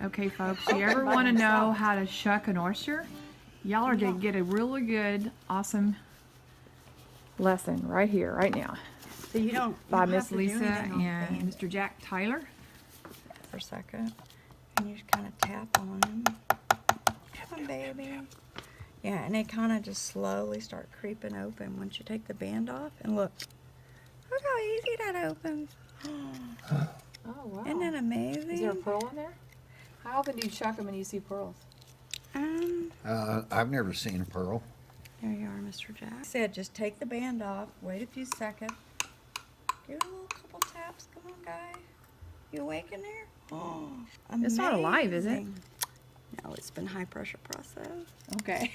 Okay, folks, you ever want to know how to shuck an oyster? Y'all are going to get a really good, awesome lesson right here, right now. So you don't by Miss Lisa and Mr. Jack Tyler. For a second. And you just kind of tap on them. Tap them, baby. Yeah, and they kind of just slowly start creeping open once you take the band off. And look how easy that opens. Oh, wow. Isn't that amazing? Is there a pearl in there? How often do you shuck them and you see pearls? I've never seen a pearl. There you are, Mr. Jack. I said just take the band off, wait a few seconds, give it a little couple taps. Come on, guy. You awake in there? Oh, amazing. It's not alive, is it? No, it's been high pressure processed. Okay.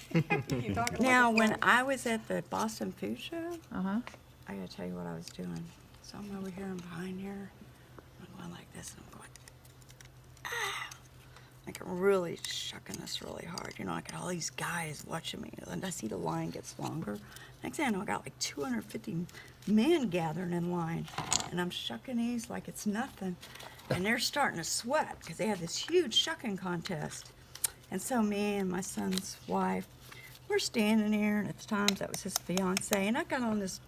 Now, when I was at the Boston Food Show, Uh-huh. I gotta tell you what I was doing. So I'm over here and behind here. I'm going like this and I'm going, like I'm really shucking this really hard. You know, I got all these guys watching me and I see the line gets longer. Next thing I know, I got like 250 men gathering in line and I'm shucking these like it's nothing. And they're starting to sweat because they have this huge shucking contest. And so me and my son's wife, we're standing there, and at the time that was his fiance, and I got on this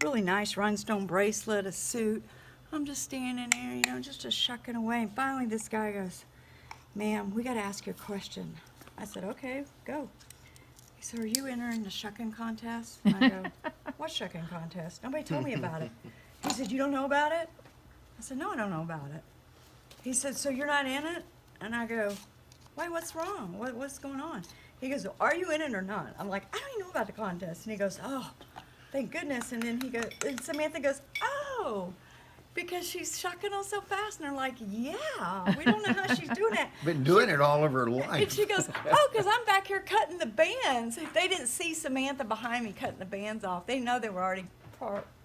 really nice rhinestone bracelet, a suit. I'm just standing there, you know, just shucking away. And finally this guy goes, "Ma'am, we got to ask you a question." I said, "Okay, go." He said, "Are you entering the shucking contest?" And I go, "What shucking contest? Nobody told me about it." He said, "You don't know about it?" I said, "No, I don't know about it." He said, "So you're not in it?" And I go, "Wait, what's wrong? What's going on?" He goes, "Are you in it or not?" I'm like, "I don't even know about the contest." And he goes, "Oh, thank goodness." And then he goes, and Samantha goes, "Oh, because she's shucking them so fast." And they're like, "Yeah, we don't know how she's doing that." Been doing it all of her And life. she goes, "Oh, because I'm back here cutting the bands." If they didn't see Samantha behind me cutting the bands off, they know they were already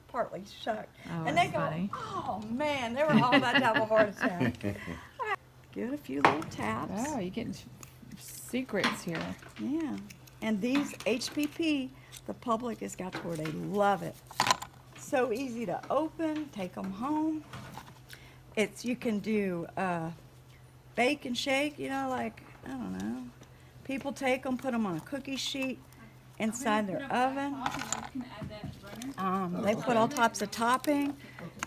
partly shucked. Oh, And they that's go, funny. "Oh, man," they were all about to have a heart attack. Give it a few little taps. Oh, you're getting secrets here. Yeah. And these HPP, the public has got to where they love it. So easy to open, take them home. You can do bake and shake, you know, like, I don't know. People take them, put them on a cookie sheet inside their oven. They put all types of topping.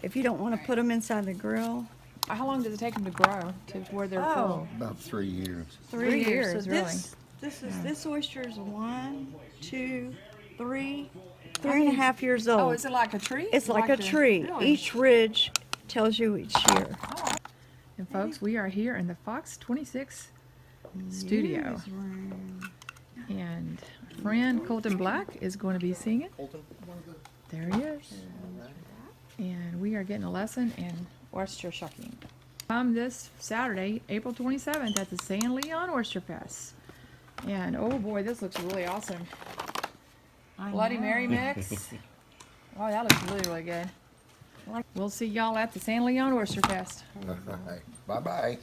If you don't want to put them inside the grill. How long does it take them to grow to where they're full? About 3 years. 3 years. So really. this oyster is 1, 2, 3, 3.5 years old. Oh, is it like a tree? It's like a tree. Really? Each ridge tells you each year. And folks, we are here in the Fox 26 studio. And friend Colton Black is going to be singing. There he is. And we are getting a lesson in oyster shucking. This Saturday, April 27th at the San Leon Oyster Fest. And oh boy, this looks really awesome. Bloody Mary mix. Oh, that looks really, really good. We'll see y'all at the San Leon Oyster Fest. All right. Bye-bye.